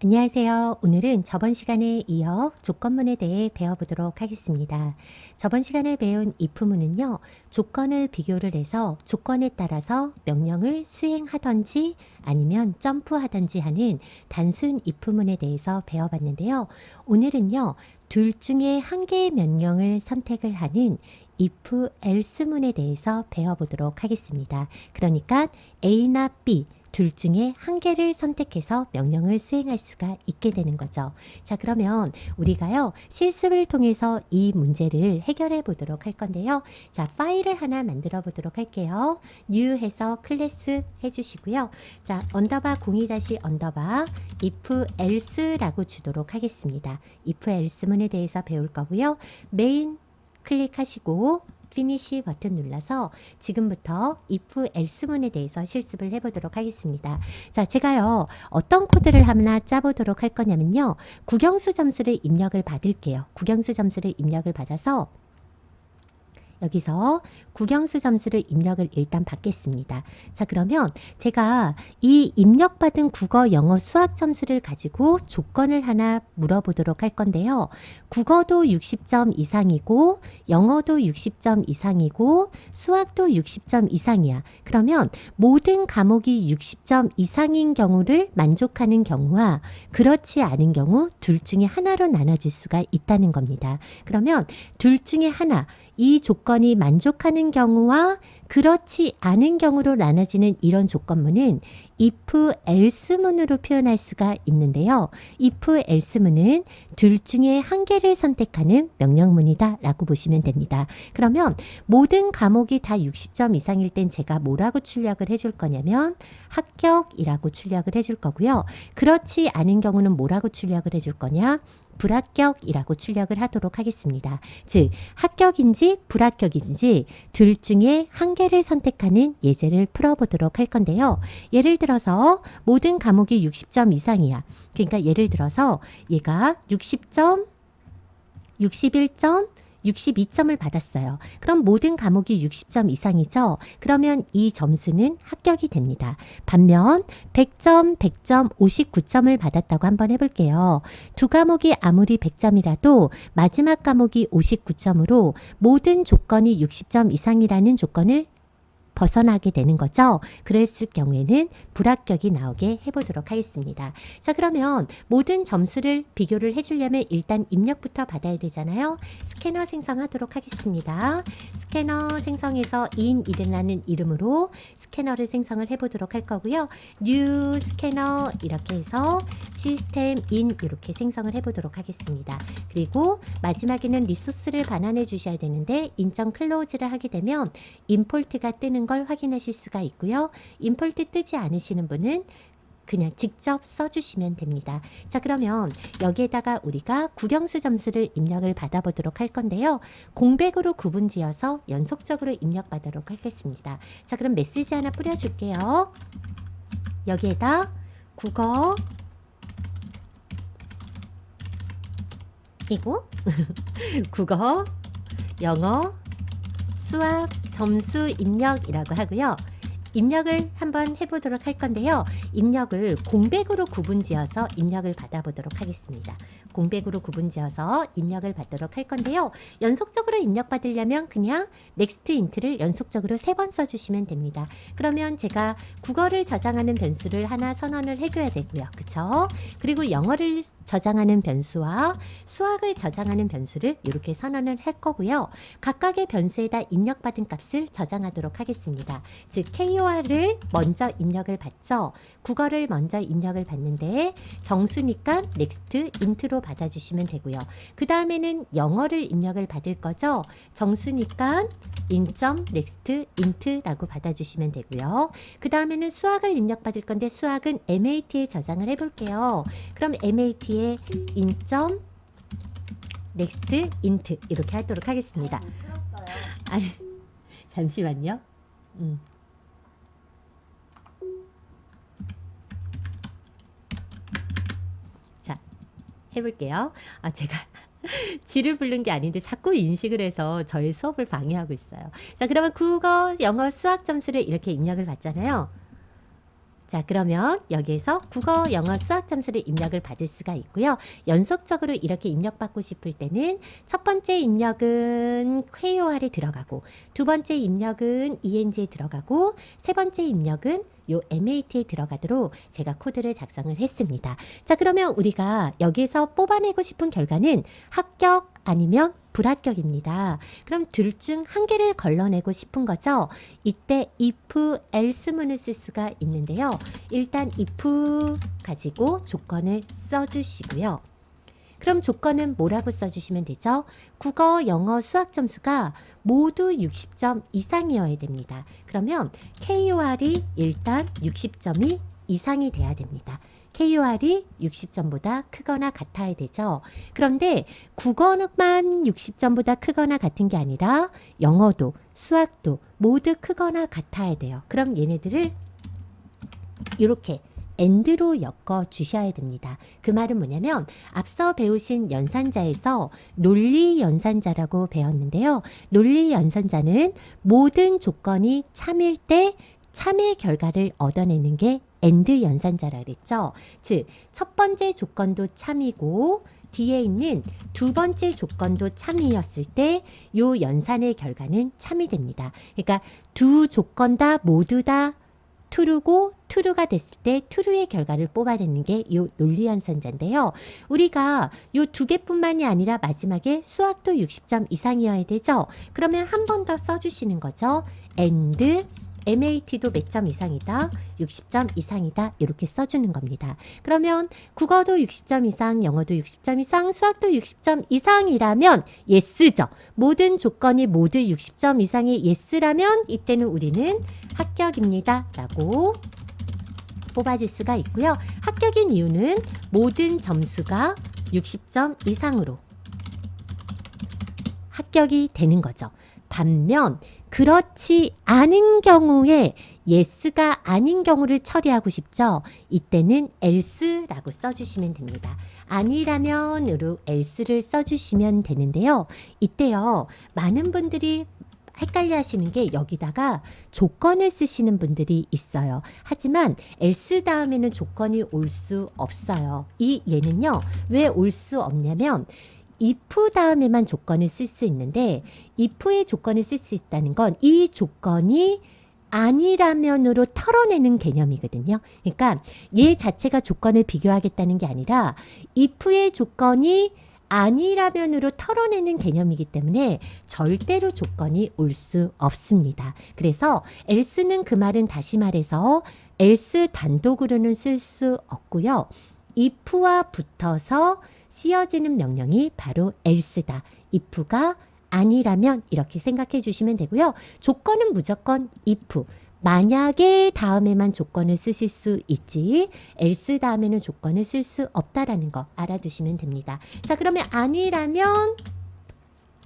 안녕하세요. 오늘은 저번 시간에 이어 조건문에 대해 배워보도록 하겠습니다. 저번 시간에 배운 if문은요, 조건을 비교를 해서 조건에 따라서 명령을 수행하던지 아니면 점프하던지 하는 단순 if문에 대해서 배워봤는데요. 오늘은요, 둘 중에 한 개의 명령을 선택을 하는 if else문에 대해서 배워보도록 하겠습니다. 그러니까 A나 B 둘 중에 한 개를 선택해서 명령을 수행할 수가 있게 되는 거죠. 자, 그러면 우리가요, 실습을 통해서 이 문제를 해결해 보도록 할 건데요. 자, 파일을 하나 만들어 보도록 할게요. new 해서 클래스 해주시고요. 자, 언더바 02-언더바 if else라고 주도록 하겠습니다. if else문에 대해서 배울 거고요. 메인 클릭하시고 피니시 버튼 눌러서 지금부터 if else문에 대해서 실습을 해보도록 하겠습니다. 자, 제가요, 어떤 코드를 하나 짜보도록 할 거냐면요. 국영수 점수를 입력을 받을게요. 국영수 점수를 입력을 받아서 여기서 국영수 점수를 입력을 일단 받겠습니다. 자, 그러면 제가 이 입력받은 국어, 영어, 수학 점수를 가지고 조건을 하나 물어보도록 할 건데요. 국어도 60점 이상이고 영어도 60점 이상이고 수학도 60점 이상이야. 그러면 모든 과목이 60점 이상인 경우를 만족하는 경우와 그렇지 않은 경우 둘 중에 하나로 나눠질 수가 있다는 겁니다. 그러면 둘 중에 하나, 이 조건이 만족하는 경우와 그렇지 않은 경우로 나눠지는 이런 조건문은 if else문으로 표현할 수가 있는데요. if else문은 둘 중에 한 개를 선택하는 명령문이다 라고 보시면 됩니다. 그러면 모든 과목이 다 60점 이상일 땐 제가 뭐라고 출력을 해줄 거냐면 합격이라고 출력을 해줄 거고요. 그렇지 않은 경우는 뭐라고 출력을 해줄 거냐? 불합격이라고 출력을 하도록 하겠습니다. 즉, 합격인지 불합격인지 둘 중에 한 개를 선택하는 예제를 풀어보도록 할 건데요. 예를 들어서 모든 과목이 60점 이상이야. 그러니까 예를 들어서 얘가 60점, 61점, 62점을 받았어요. 그럼 모든 과목이 60점 이상이죠. 그러면 이 점수는 합격이 됩니다. 반면 100점, 100점, 59점을 받았다고 한번 해볼게요. 두 과목이 아무리 100점이라도 마지막 과목이 59점으로 모든 조건이 60점 이상이라는 조건을 벗어나게 되는 거죠. 그랬을 경우에는 불합격이 나오게 해보도록 하겠습니다. 자, 그러면 모든 점수를 비교를 해주려면 일단 입력부터 받아야 되잖아요. 스캐너 생성하도록 하겠습니다. 스캐너 생성해서 in이라는 이름으로 스캐너를 생성을 해보도록 할 거고요. new 스캐너 이렇게 해서 시스템 in 이렇게 생성을 해보도록 하겠습니다. 그리고 마지막에는 리소스를 반환해 주셔야 되는데 인정 클로즈를 하게 되면 임포트가 뜨는 걸 확인하실 수가 있고요. 임포트 뜨지 않으시는 분은 그냥 직접 써주시면 됩니다. 자, 그러면 여기에다가 우리가 국영수 점수를 입력을 받아보도록 할 건데요. 공백으로 구분지어서 연속적으로 입력받도록 하겠습니다. 자, 그럼 메시지 하나 뿌려줄게요. 여기에다 국어 이고 국어, 영어, 수학 점수 입력이라고 하고요. 입력을 한번 해보도록 할 건데요. 입력을 공백으로 구분지어서 입력을 받아보도록 하겠습니다. 공백으로 구분지어서 입력을 받도록 할 건데요. 연속적으로 입력받으려면 그냥 next int를 연속적으로 3번 써주시면 됩니다. 그러면 제가 국어를 저장하는 변수를 하나 선언을 해줘야 되고요. 그쵸? 그리고 영어를 저장하는 변수와 수학을 저장하는 변수를 이렇게 선언을 할 거고요. 각각의 변수에다 입력받은 값을 저장하도록 하겠습니다. 즉 KOR을 먼저 입력을 받죠. 국어를 먼저 입력을 받는데 정수니까 next int로 받아주시면 되고요. 그 다음에는 영어를 입력을 받을 거죠. 정수니까 in.next int라고 받아주시면 되고요. 그 다음에는 수학을 입력받을 건데 수학은 MAT에 저장을 해볼게요. 그럼 MAT에 in.next int 이렇게 하도록 하겠습니다. 아니, 잠시만요. 자, 해볼게요. 제가 지를 부른 게 아닌데 자꾸 인식을 해서 저의 수업을 방해하고 있어요. 자, 그러면 국어, 영어, 수학 점수를 이렇게 입력을 받잖아요. 자, 그러면 여기에서 국어, 영어, 수학 점수를 입력을 받을 수가 있고요. 연속적으로 이렇게 입력받고 싶을 때는 첫 번째 입력은 KOR에 들어가고, 두 번째 입력은 ENG에 들어가고, 세 번째 입력은 요 MAT에 들어가도록 제가 코드를 작성을 했습니다. 자, 그러면 우리가 여기에서 뽑아내고 싶은 결과는 합격 아니면 불합격입니다. 그럼 둘 중 한 개를 걸러내고 싶은 거죠. 이때 if, else문을 쓸 수가 있는데요. 일단 if 가지고 조건을 써주시고요. 그럼 조건은 뭐라고 써주시면 되죠? 국어, 영어, 수학 점수가 모두 60점 이상이어야 됩니다. 그러면 KOR이 일단 60점이 이상이 돼야 됩니다. KOR이 60점보다 크거나 같아야 되죠. 그런데 국어만 60점보다 크거나 같은 게 아니라 영어도 수학도 모두 크거나 같아야 돼요. 그럼 얘네들을 이렇게 AND로 엮어 주셔야 됩니다. 그 말은 뭐냐면 앞서 배우신 연산자에서 논리 연산자라고 배웠는데요. 논리 연산자는 모든 조건이 참일 때 참의 결과를 얻어내는 게 AND 연산자라 그랬죠. 즉, 첫 번째 조건도 참이고 뒤에 있는 두 번째 조건도 참이었을 때 요 연산의 결과는 참이 됩니다. 그러니까 두 조건 다 모두 다 true고 true가 됐을 때 true의 결과를 뽑아내는 게 이 논리 연산자인데요. 우리가 이 두 개뿐만이 아니라 마지막에 수학도 60점 이상이어야 되죠. 그러면 한 번 더 써주시는 거죠. and MAT도 몇 점 이상이다? 60점 이상이다. 이렇게 써주는 겁니다. 그러면 국어도 60점 이상, 영어도 60점 이상, 수학도 60점 이상이라면 yes죠. 모든 조건이 모두 60점 이상이 yes라면 이때는 우리는 합격입니다. 라고 뽑아줄 수가 있고요. 합격인 이유는 모든 점수가 60점 이상으로 합격이 되는 거죠. 반면 그렇지 않은 경우에 yes가 아닌 경우를 처리하고 싶죠. 이때는 else라고 써주시면 됩니다. 아니라면으로 else를 써주시면 되는데요. 이때요, 많은 분들이 헷갈려 하시는 게 여기다가 조건을 쓰시는 분들이 있어요. 하지만 else 다음에는 조건이 올 수 없어요. 얘는요, 왜 올 수 없냐면 if 다음에만 조건을 쓸 수 있는데 if의 조건을 쓸 수 있다는 건 이 조건이 아니라면으로 털어내는 개념이거든요. 그러니까 얘 자체가 조건을 비교하겠다는 게 아니라 if의 조건이 아니라면으로 털어내는 개념이기 때문에 절대로 조건이 올 수 없습니다. 그래서 else는 그 말은 다시 말해서 else 단독으로는 쓸 수 없고요. if와 붙어서 쓰여지는 명령이 바로 else다. if가 아니라면 이렇게 생각해 주시면 되고요. 조건은 무조건 if. 만약에 다음에만 조건을 쓰실 수 있지 else 다음에는 조건을 쓸 수 없다라는 거 알아두시면 됩니다. 자, 그러면 아니라면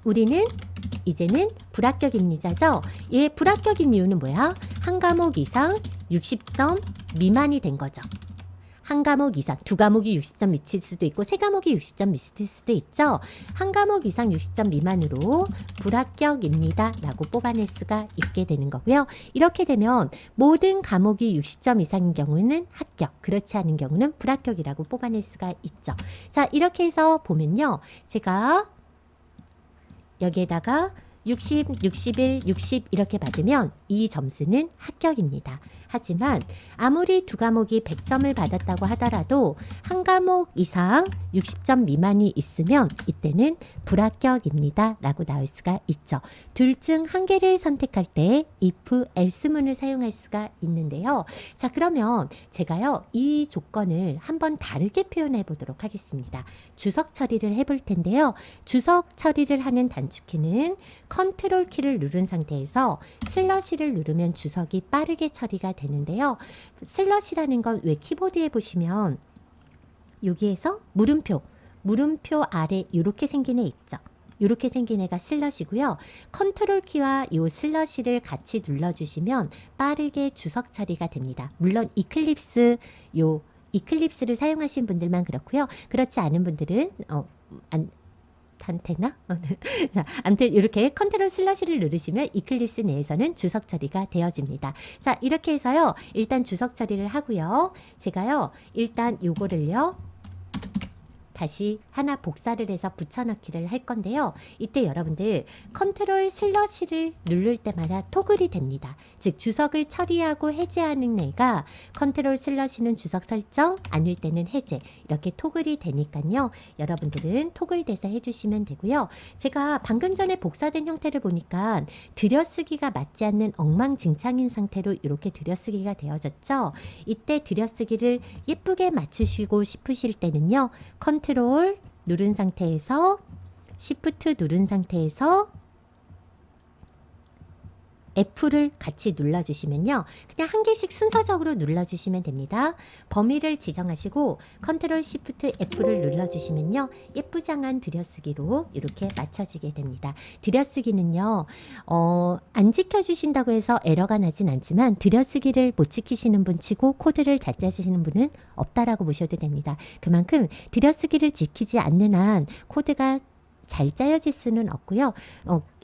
우리는 이제는 불합격입니다죠. 얘 불합격인 이유는 뭐야? 한 과목 이상 60점 미만이 된 거죠. 한 과목 이상, 두 과목이 60점 미칠 수도 있고 세 과목이 60점 미칠 수도 있죠. 한 과목 이상 60점 미만으로 불합격입니다 라고 뽑아낼 수가 있게 되는 거고요. 이렇게 되면 모든 과목이 60점 이상인 경우는 합격, 그렇지 않은 경우는 불합격이라고 뽑아낼 수가 있죠. 자, 이렇게 해서 보면요, 제가 여기에다가 60, 61, 60 이렇게 받으면 이 점수는 합격입니다. 하지만 아무리 두 과목이 100점을 받았다고 하더라도 한 과목 이상 60점 미만이 있으면 이때는 불합격입니다 라고 나올 수가 있죠. 둘 중 한 개를 선택할 때 if, else문을 사용할 수가 있는데요. 자, 그러면 제가요, 이 조건을 한번 다르게 표현해 보도록 하겠습니다. 주석 처리를 해볼 텐데요. 주석 처리를 하는 단축키는 컨트롤 키를 누른 상태에서 슬러시를 누르면 주석이 빠르게 처리가 되는데요. 슬러시라는 건 왜 키보드에 보시면 여기에서 물음표 아래 이렇게 생긴 애 있죠. 이렇게 생긴 애가 슬러시고요. 컨트롤 키와 이 슬러시를 같이 눌러주시면 빠르게 주석 처리가 됩니다. 물론 이클립스를 사용하신 분들만 그렇고요. 그렇지 않은 분들은 한테나? 자, 아무튼 이렇게 컨트롤 슬러시를 누르시면 이클립스 내에서는 주석 처리가 되어집니다. 자, 이렇게 해서요. 일단 주석 처리를 하고요. 제가요. 일단 요거를요. 다시 하나 복사를 해서 붙여넣기를 할 건데요. 이때 여러분들 컨트롤 슬러시를 누를 때마다 토글이 됩니다. 즉 주석을 처리하고 해제하는 애가 컨트롤 슬러시는 주석 설정, 아닐 때는 해제 이렇게 토글이 되니까요. 여러분들은 토글 돼서 해주시면 되고요. 제가 방금 전에 복사된 형태를 보니까 들여쓰기가 맞지 않는 엉망진창인 상태로 이렇게 들여쓰기가 되어졌죠. 이때 들여쓰기를 예쁘게 맞추시고 싶으실 때는요. 컨트롤 누른 상태에서 시프트 누른 상태에서 F를 같이 눌러주시면요. 그냥 한 개씩 순서적으로 눌러주시면 됩니다. 범위를 지정하시고 컨트롤 시프트 F를 눌러주시면요. 예쁘장한 들여쓰기로 이렇게 맞춰지게 됩니다. 들여쓰기는요. 안 지켜주신다고 해서 에러가 나진 않지만 들여쓰기를 못 지키시는 분 치고 코드를 잘 짜시는 분은 없다라고 보셔도 됩니다. 그만큼 들여쓰기를 지키지 않는 한 코드가 잘 짜여질 수는 없고요.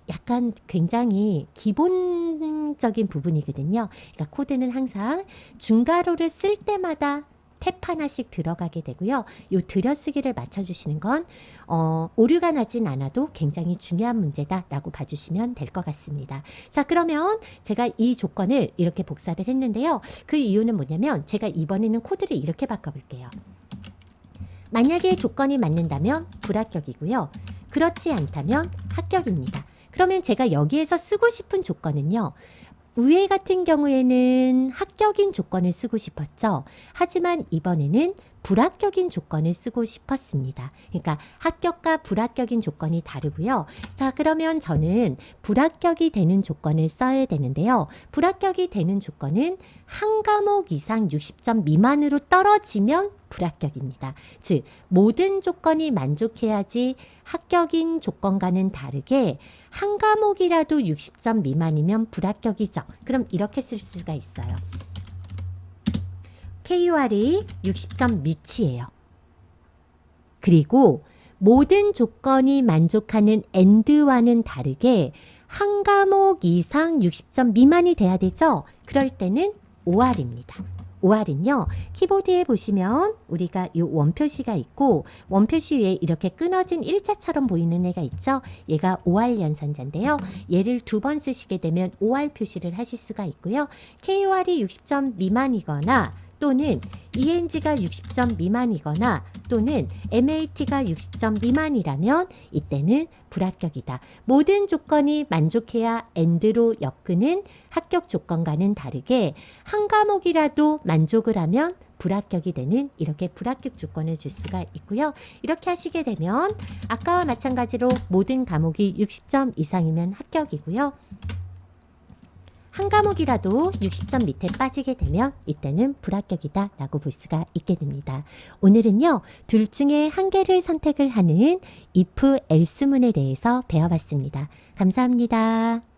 약간 굉장히 기본적인 부분이거든요. 그러니까 코드는 항상 중괄호를 쓸 때마다 탭 하나씩 들어가게 되고요. 이 들여쓰기를 맞춰주시는 건 오류가 나진 않아도 굉장히 중요한 문제다라고 봐주시면 될 것 같습니다. 자, 그러면 제가 이 조건을 이렇게 복사를 했는데요. 그 이유는 뭐냐면 제가 이번에는 코드를 이렇게 바꿔볼게요. 만약에 조건이 맞는다면 불합격이고요. 그렇지 않다면 합격입니다. 그러면 제가 여기에서 쓰고 싶은 조건은요. 위에 같은 경우에는 합격인 조건을 쓰고 싶었죠. 하지만 이번에는 불합격인 조건을 쓰고 싶었습니다. 그러니까 합격과 불합격인 조건이 다르고요. 자, 그러면 저는 불합격이 되는 조건을 써야 되는데요. 불합격이 되는 조건은 한 과목 이상 60점 미만으로 떨어지면 불합격입니다. 즉 모든 조건이 만족해야지 합격인 조건과는 다르게 한 과목이라도 60점 미만이면 불합격이죠. 그럼 이렇게 쓸 수가 있어요. KUR이 60점 밑이에요. 그리고 모든 조건이 만족하는 AND와는 다르게 한 과목 이상 60점 미만이 돼야 되죠. 그럴 때는 OR입니다. OR은요. 키보드에 보시면 우리가 이 원표시가 있고 원표시 위에 이렇게 끊어진 일자처럼 보이는 애가 있죠. 얘가 OR 연산자인데요. 얘를 두 번 쓰시게 되면 OR 표시를 하실 수가 있고요. KOR이 60점 미만이거나 또는 ENG가 60점 미만이거나 또는 MAT가 60점 미만이라면 이때는 불합격이다. 모든 조건이 만족해야 AND로 엮는 합격 조건과는 다르게 한 과목이라도 만족을 하면 불합격이 되는 이렇게 불합격 조건을 줄 수가 있고요. 이렇게 하시게 되면 아까와 마찬가지로 모든 과목이 60점 이상이면 합격이고요. 한 과목이라도 60점 밑에 빠지게 되면 이때는 불합격이다 라고 볼 수가 있게 됩니다. 오늘은요. 둘 중에 한 개를 선택을 하는 if, else문에 대해서 배워봤습니다. 감사합니다.